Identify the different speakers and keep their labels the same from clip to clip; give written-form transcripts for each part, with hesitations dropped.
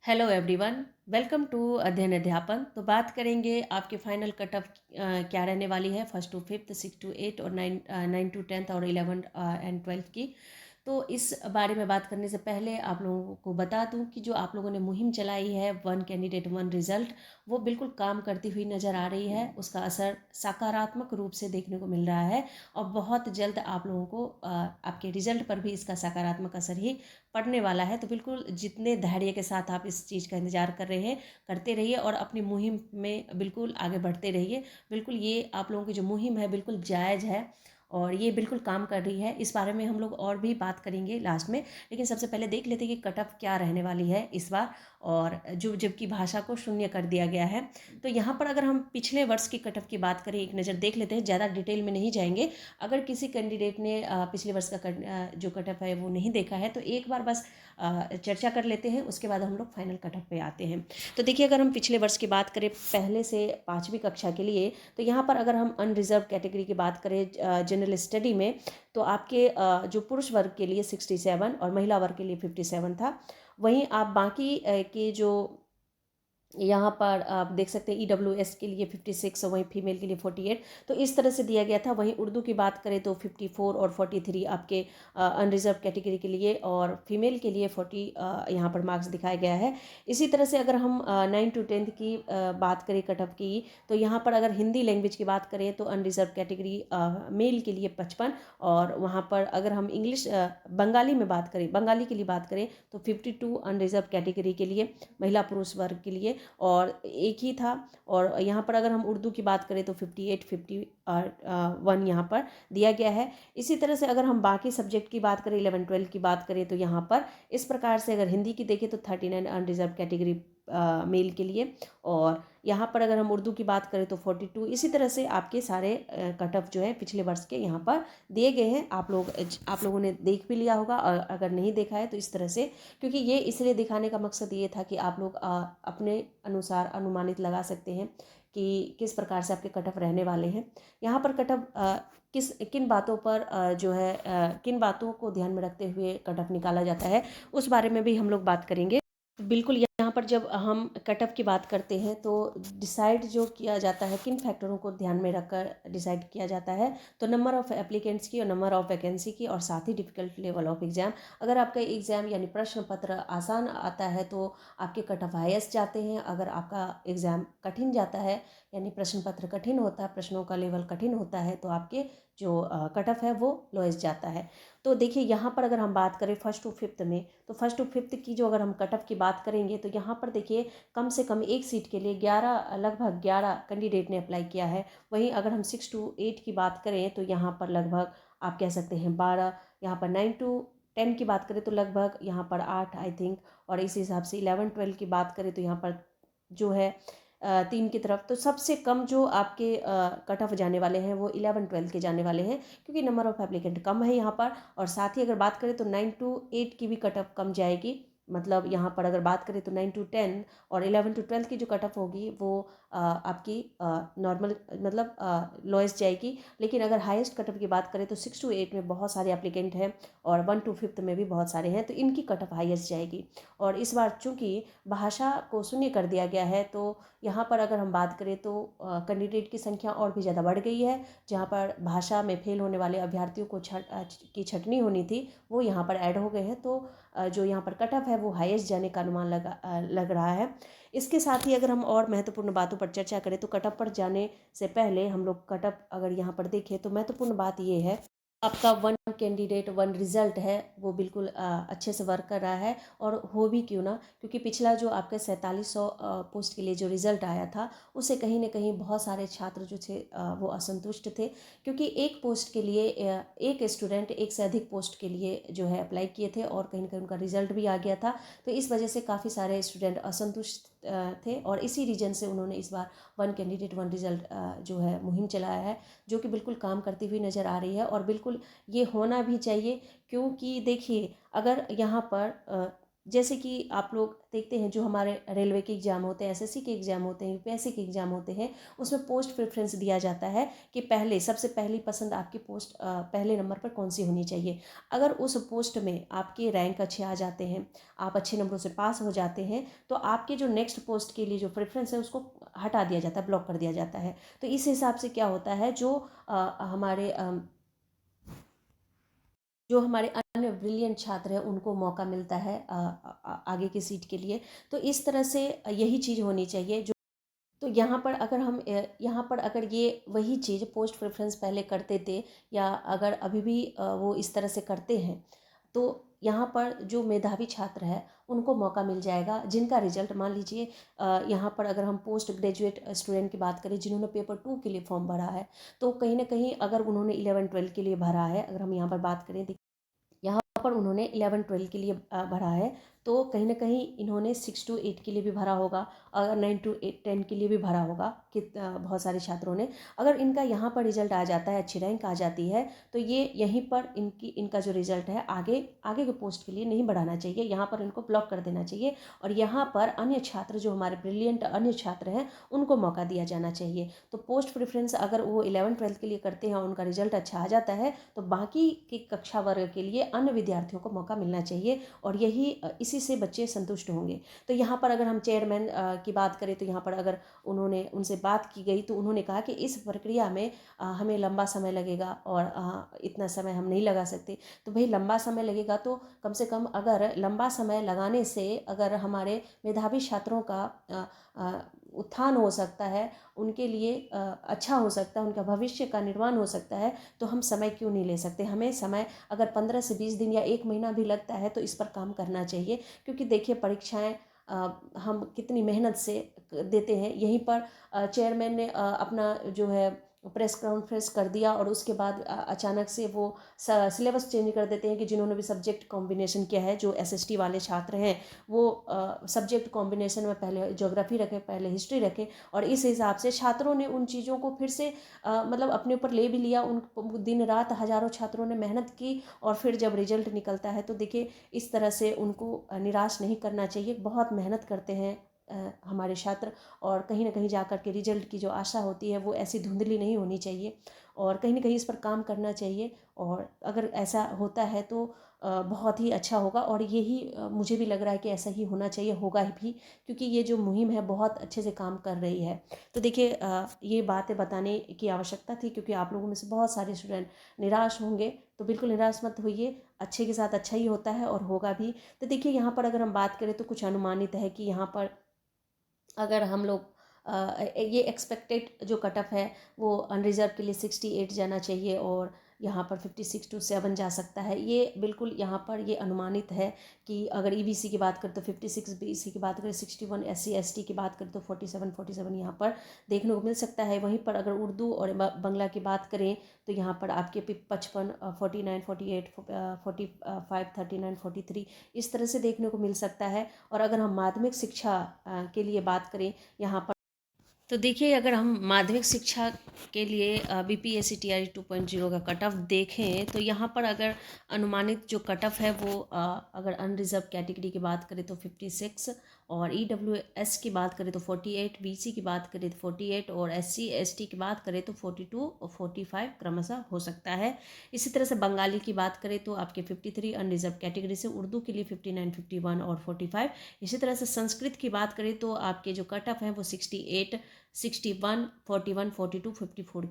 Speaker 1: Hello everyone. Welcome to अध्ययन अध्यापन। तो बात करेंगे आपके फाइनल कट ऑफ क्या रहने वाली है first to fifth, six to eight और नाइन टू टेंथ और 11 एंड 12 की। तो इस बारे में बात करने से पहले आप लोगों को बता दूं कि जो आप लोगों ने मुहिम चलाई है वन कैंडिडेट वन रिजल्ट, वो बिल्कुल काम करती हुई नज़र आ रही है। उसका असर सकारात्मक रूप से देखने को मिल रहा है और बहुत जल्द आप लोगों को आपके रिजल्ट पर भी इसका सकारात्मक असर ही पड़ने वाला है। तो बिल्कुल जितने धैर्य के साथ आप इस चीज़ का इंतज़ार कर रहे हैं करते रहिए और अपनी मुहिम में बिल्कुल आगे बढ़ते रहिए। बिल्कुल ये आप लोगों की जो मुहिम है बिल्कुल जायज़ है और ये बिल्कुल काम कर रही है। इस बारे में हम लोग और भी बात करेंगे लास्ट में, लेकिन सबसे पहले देख लेते हैं कि कट ऑफ क्या रहने वाली है इस बार। और जो जबकि भाषा को शून्य कर दिया गया है, तो यहाँ पर अगर हम पिछले वर्ष की कट ऑफ की बात करें, एक नज़र देख लेते हैं, ज़्यादा डिटेल में नहीं जाएंगे। अगर किसी कैंडिडेट ने पिछले वर्ष का जो कट ऑफ है वो नहीं देखा है तो एक बार बस चर्चा कर लेते हैं, उसके बाद हम लोग फाइनल कट ऑफ पे आते हैं। तो देखिए, अगर हम पिछले वर्ष की बात करें पहले से पाँचवीं कक्षा के लिए, तो यहाँ पर अगर हम अनरिजर्व कैटेगरी की बात करें जनरल स्टडी में, तो आपके जो पुरुष वर्ग के लिए 67 और महिला वर्ग के लिए 57 था। वहीं आप बाकी के जो यहाँ पर आप देख सकते हैं EWS के लिए 56 और वहीं फीमेल के लिए 48, तो इस तरह से दिया गया था। वहीं उर्दू की बात करें तो 54 और 43 आपके अनरिजर्व कैटेगरी के लिए और फीमेल के लिए 40 यहाँ पर मार्क्स दिखाया गया है। इसी तरह से अगर हम 9 टू 10 की बात करें कट ऑफ की, तो यहाँ पर अगर हिंदी लैंग्वेज की बात करें तो अनरिजर्व कैटेगरी मेल के लिए 55 और वहाँ पर अगर हम इंग्लिश बंगाली में बात करें, बंगाली के लिए बात करें तो 52 अनरिजर्व कैटेगरी के लिए महिला पुरुष वर्ग के लिए और एक ही था। और यहाँ पर अगर हम उर्दू की बात करें तो 58 51 यहाँ पर दिया गया है। इसी तरह से अगर हम बाकी सब्जेक्ट की बात करें, 11 12 की बात करें, तो यहाँ पर इस प्रकार से अगर हिंदी की देखें तो 39 अनरिजर्व कैटेगरी मेल के लिए और यहाँ पर अगर हम उर्दू की बात करें तो 42। इसी तरह से आपके सारे कट ऑफ जो है पिछले वर्ष के यहाँ पर दिए गए हैं। आप लोगों ने देख भी लिया होगा और अगर नहीं देखा है तो इस तरह से, क्योंकि ये इसलिए दिखाने का मकसद ये था कि आप लोग अपने अनुसार अनुमानित लगा सकते हैं कि किस प्रकार से आपके कट ऑफ रहने वाले हैं। यहाँ पर कट ऑफ किन बातों पर जो है किन बातों को ध्यान में रखते हुए कट ऑफ निकाला जाता है, उस बारे में भी हम लोग बात करेंगे। बिल्कुल, यहाँ पर जब हम कट ऑफ की बात करते हैं तो डिसाइड जो किया जाता है, किन फैक्टरों को ध्यान में रखकर डिसाइड किया जाता है, तो नंबर ऑफ़ एप्लीकेंट्स की और नंबर ऑफ़ वैकेंसी की और साथ ही डिफ़िकल्ट लेवल ऑफ एग्ज़ाम। अगर आपका एग्ज़ाम यानी प्रश्न पत्र आसान आता है तो आपके कट ऑफ हाईएस्ट जाते हैं। अगर आपका एग्ज़ाम कठिन जाता है यानी प्रश्न पत्र कठिन होता है, प्रश्नों का लेवल कठिन होता है, तो आपके जो कट ऑफ है वो लोएस्ट जाता है। तो देखिए, यहाँ पर अगर हम बात करें फर्स्ट टू फिफ्थ में, तो फर्स्ट टू फिफ्थ की जो अगर हम कट ऑफ की बात करेंगे तो यहाँ पर देखिए कम से कम एक सीट के लिए 11 लगभग 11 कैंडिडेट ने अप्लाई किया है। वहीं अगर हम 6 टू 8 की बात करें तो यहाँ पर लगभग आप कह सकते हैं 12। यहाँ पर 9 टू 10 की बात करें तो लगभग यहाँ पर 8 आई थिंक। और इस हिसाब से 11 12 की बात करें तो यहाँ पर जो है 3 की तरफ। तो सबसे कम जो आपके कट ऑफ जाने वाले हैं वो 11 12 के जाने वाले हैं, क्योंकि नंबर ऑफ़ एप्लीकेंट कम है यहाँ पर। और साथ ही अगर बात करें तो 9 टू 8 की भी कट ऑफ कम जाएगी। मतलब यहाँ पर अगर बात करें तो 9 टू 10 और 11 टू 12 की जो कट ऑफ होगी वो आपकी नॉर्मल मतलब लोएस्ट जाएगी। लेकिन अगर हाईएस्ट कट ऑफ की बात करें तो 6 टू 8 में बहुत सारे एप्लीकेंट हैं और 1 टू 5 में भी बहुत सारे हैं, तो इनकी कट ऑफ हाईएस्ट जाएगी। और इस बार चूंकि भाषा को शून्य कर दिया गया है, तो यहाँ पर अगर हम बात करें तो कैंडिडेट की संख्या और भी ज़्यादा बढ़ गई है। जहाँ पर भाषा में फेल होने वाले अभ्यर्थियों को की छंटनी होनी थी, वो यहाँ पर ऐड हो गए हैं। तो जो यहाँ पर कट ऑफ है वो हाईएस्ट जाने का अनुमान लग रहा है। इसके साथ ही अगर हम और महत्वपूर्ण बातों पर चर्चा करें तो कट ऑफ पर जाने से पहले हम लोग कट ऑफ अगर यहाँ पर देखें तो महत्वपूर्ण बात ये है, आपका वन कैंडिडेट वन रिजल्ट है वो बिल्कुल अच्छे से वर्क कर रहा है। और हो भी क्यों ना, क्योंकि पिछला जो आपका 4700 पोस्ट के लिए जो रिज़ल्ट आया था उससे कहीं ना कहीं बहुत सारे छात्र जो थे वो असंतुष्ट थे, क्योंकि एक पोस्ट के लिए एक स्टूडेंट एक से अधिक पोस्ट के लिए जो है अप्लाई किए थे और कहीं ना कहीं उनका रिजल्ट भी आ गया था। तो इस वजह से काफ़ी सारे स्टूडेंट असंतुष्ट थे और इसी रीजन से उन्होंने इस बार वन कैंडिडेट वन रिजल्ट जो है मुहिम चलाया है, जो कि बिल्कुल काम करती हुई नज़र आ रही है। और बिल्कुल ये होना भी चाहिए, क्योंकि देखिए अगर यहाँ पर जैसे कि आप लोग देखते हैं जो हमारे रेलवे के एग्ज़ाम होते हैं, एसएससी के एग्ज़ाम होते हैं, यूपीएससी के एग्ज़ाम होते हैं, उसमें पोस्ट प्रेफरेंस दिया जाता है कि पहले सबसे पहली पसंद आपकी पोस्ट पहले नंबर पर कौन सी होनी चाहिए। अगर उस पोस्ट में आपके रैंक अच्छे आ जाते हैं, आप अच्छे नंबरों से पास हो जाते हैं, तो आपके जो नेक्स्ट पोस्ट के लिए जो प्रेफरेंस है उसको हटा दिया जाता है, ब्लॉक कर दिया जाता है। तो इस हिसाब से क्या होता है, जो हमारे अन्य ब्रिलियंट छात्र हैं उनको मौका मिलता है आगे की सीट के लिए। तो इस तरह से यही चीज़ होनी चाहिए। जो तो यहाँ पर अगर ये वही चीज़ पोस्ट प्रेफरेंस पहले करते थे, या अगर अभी भी वो इस तरह से करते हैं, तो यहाँ पर जो मेधावी छात्र है उनको मौका मिल जाएगा, जिनका रिजल्ट मान लीजिए यहाँ पर अगर हम पोस्ट ग्रेजुएट स्टूडेंट की बात करें जिन्होंने पेपर 2 के लिए फॉर्म भरा है, तो कहीं ना कहीं अगर उन्होंने 11-12 के लिए भरा है, अगर हम यहाँ पर बात करें, यहाँ पर उन्होंने 11-12 के लिए भरा है, तो कहीं ना कहीं इन्होंने 6 to 8 के लिए भी भरा होगा, और 9 to 10 के लिए भी भरा होगा कि बहुत सारे छात्रों ने। अगर इनका यहाँ पर रिजल्ट आ जाता है, अच्छी रैंक आ जाती है, तो ये यहीं पर इनका जो रिजल्ट है आगे आगे के पोस्ट के लिए नहीं बढ़ाना चाहिए, यहाँ पर इनको ब्लॉक कर देना चाहिए। और यहाँ पर अन्य छात्र जो हमारे ब्रिलियंट अन्य छात्र हैं उनको मौका दिया जाना चाहिए। तो पोस्ट प्रेफरेंस अगर वो 11-12 के लिए करते हैं और उनका रिजल्ट अच्छा आ जाता है, तो बाकी की कक्षा वर्ग के लिए अन्य विद्यार्थियों को मौका मिलना चाहिए, और इसी से बच्चे संतुष्ट होंगे। तो यहाँ पर अगर हम चेयरमैन की बात करें, तो यहाँ पर अगर उनसे बात की गई तो उन्होंने कहा कि इस प्रक्रिया में हमें लंबा समय लगेगा, और इतना समय हम नहीं लगा सकते। तो भाई लंबा समय लगेगा तो कम से कम अगर लंबा समय लगाने से अगर हमारे मेधावी छात्रों का उत्थान हो सकता है, उनके लिए अच्छा हो सकता है, उनका भविष्य का निर्माण हो सकता है, तो हम समय क्यों नहीं ले सकते। हमें समय अगर 15 से 20 दिन या 1 महीना भी लगता है तो इस पर काम करना चाहिए। क्योंकि देखिए परीक्षाएं हम कितनी मेहनत से देते हैं। यहीं पर चेयरमैन ने अपना जो है प्रेस कॉन्फ्रेंस कर दिया, और उसके बाद अचानक से वो सिलेबस चेंज कर देते हैं कि जिन्होंने भी सब्जेक्ट कॉम्बिनेशन किया है, जो एसएसटी वाले छात्र हैं, वो सब्जेक्ट कॉम्बिनेशन में पहले ज्योग्राफी रखे, पहले हिस्ट्री रखे, और इस हिसाब से छात्रों ने उन चीज़ों को फिर से मतलब अपने ऊपर ले भी लिया। उन दिन रात हज़ारों छात्रों ने मेहनत की, और फिर जब रिजल्ट निकलता है तो देखिए इस तरह से उनको निराश नहीं करना चाहिए। बहुत मेहनत करते हैं हमारे छात्र, और कहीं ना कहीं जाकर के रिजल्ट की जो आशा होती है वो ऐसी धुंधली नहीं होनी चाहिए, और कहीं ना कहीं इस पर काम करना चाहिए। और अगर ऐसा होता है तो बहुत ही अच्छा होगा, और यही मुझे भी लग रहा है कि ऐसा ही होना चाहिए, होगा भी, क्योंकि ये जो मुहिम है बहुत अच्छे से काम कर रही है। तो देखिए ये बातें बताने की आवश्यकता थी, क्योंकि आप लोगों में से बहुत सारे स्टूडेंट निराश होंगे। तो बिल्कुल निराश मत होइए, अच्छे के साथ अच्छा ही होता है और होगा भी। तो देखिए यहाँ पर अगर हम बात करें तो कुछ अनुमानित है कि यहाँ पर अगर हम लोग ये एक्सपेक्टेड जो कट ऑफ है वो अनरिजर्व के लिए 68 जाना चाहिए, और यहाँ पर 56 to 7 जा सकता है। ये बिल्कुल यहाँ पर ये अनुमानित है कि अगर ईबीसी की बात करें तो 56, बीसी की बात करें 61, एससी एसटी की बात करें तो 47 यहाँ पर देखने को मिल सकता है। वहीं पर अगर उर्दू और बंगला की बात करें तो यहाँ पर आपके 55, 49, 48, 45, 39, 43 इस तरह से देखने को मिल सकता है। और अगर हम माध्यमिक शिक्षा के लिए बात करें यहाँ पर, तो देखिए अगर हम माध्यमिक शिक्षा के लिए बीपीएससी टीआरई 2.0 का कट ऑफ देखें, तो यहाँ पर अगर अनुमानित जो कट ऑफ है वो अगर अनरिजर्व कैटेगरी की बात करें तो 56, और ईडब्ल्यूएस की बात करें तो 48, बीसी की बात करें तो 48, और एससी एसटी की बात करें तो 42 और 45 क्रमशः हो सकता है। इसी तरह से बंगाली की बात करें तो आपके 53 अनरिजर्व कैटेगरी से, उर्दू के लिए 59, 51 और 45। इसी तरह से संस्कृत की बात करें तो आपके जो कट ऑफ हैं वो 68, 61, 41, 42, 54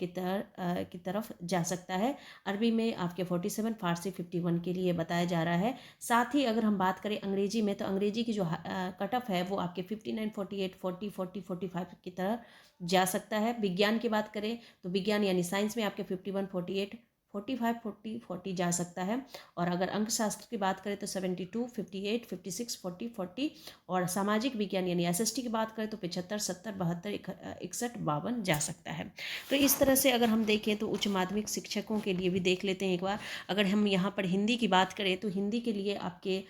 Speaker 1: की तरफ जा सकता है। अरबी में आपके 47, फारसी 51 के लिए बताया जा रहा है। साथ ही अगर हम बात करें अंग्रेजी में, तो अंग्रेजी की जो कट ऑफ है वो आपके 59, 48, 40, 40, 45 की तरफ जा सकता है। विज्ञान की बात करें तो विज्ञान यानी साइंस में आपके 51, 48, 45, 40, 40 जा सकता है। और अगर अंकशास्त्र की बात करें तो 72, 58, 56, 40, 40, और सामाजिक विज्ञान यानी एसएसटी की बात करें तो 75, 70, 72, 61, 52 जा सकता है। तो इस तरह से अगर हम देखें तो उच्च माध्यमिक शिक्षकों के लिए भी देख लेते हैं एक बार। अगर हम यहाँ पर हिंदी की बात करें तो हिंदी के लिए आपके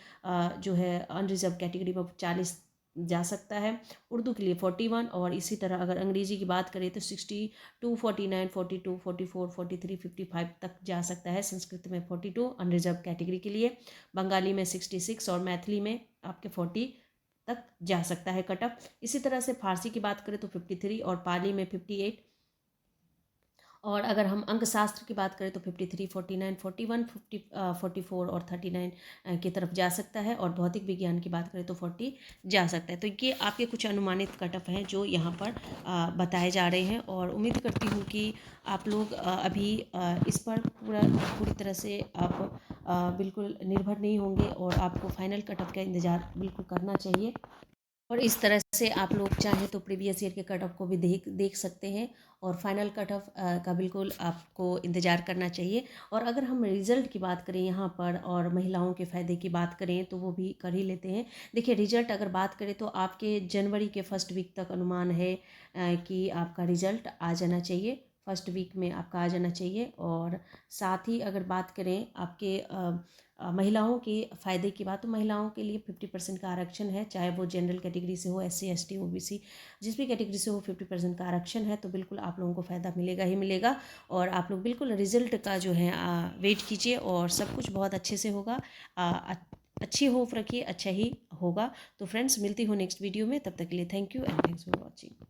Speaker 1: जो है अनरिजर्व कैटेगरी में 40 जा सकता है। उर्दू के लिए 41, और इसी तरह अगर अंग्रेज़ी की बात करें तो 62, 49, 42, 44, 43, 55 तक जा सकता है। संस्कृत में 42 अनरिजर्व कैटेगरी के लिए, बंगाली में 66 और मैथिली में आपके 40 तक जा सकता है कट ऑफ। इसी तरह से फारसी की बात करें तो 53 और पाली में 58। और अगर हम अंक शास्त्र की बात करें तो 53, 49, 41, 44 और 39 की तरफ जा सकता है। और भौतिक विज्ञान की बात करें तो 40 जा सकता है। तो ये आपके कुछ अनुमानित कट ऑफ हैं जो यहाँ पर बताए जा रहे हैं, और उम्मीद करती हूँ कि आप लोग अभी इस पर पूरी तरह से आप बिल्कुल निर्भर नहीं होंगे, और आपको फाइनल कट ऑफ का इंतज़ार बिल्कुल करना चाहिए। और इस तरह से आप लोग चाहें तो प्रीवियस ईयर के कट ऑफ को भी देख देख सकते हैं, और फाइनल कट ऑफ का बिल्कुल आपको इंतज़ार करना चाहिए। और अगर हम रिज़ल्ट की बात करें यहाँ पर, और महिलाओं के फ़ायदे की बात करें, तो वो भी कर ही लेते हैं। देखिए, रिज़ल्ट अगर बात करें तो आपके जनवरी के फर्स्ट वीक तक अनुमान है कि आपका रिज़ल्ट आ जाना चाहिए, फर्स्ट वीक में आपका आ जाना चाहिए। और साथ ही अगर बात करें आपके महिलाओं के फ़ायदे की बात, तो महिलाओं के लिए 50% का आरक्षण है, चाहे वो जनरल कैटेगरी से हो, SC ST OBC जिस भी कैटेगरी से हो, 50% का आरक्षण है। तो बिल्कुल आप लोगों को फ़ायदा मिलेगा ही मिलेगा। और आप लोग बिल्कुल रिज़ल्ट का जो है वेट कीजिए, और सब कुछ बहुत अच्छे से होगा। अच्छी होप रखिए, अच्छा ही होगा। तो फ्रेंड्स, मिलती हूँ नेक्स्ट वीडियो में, तब तक के लिए thank you and thanks for watching.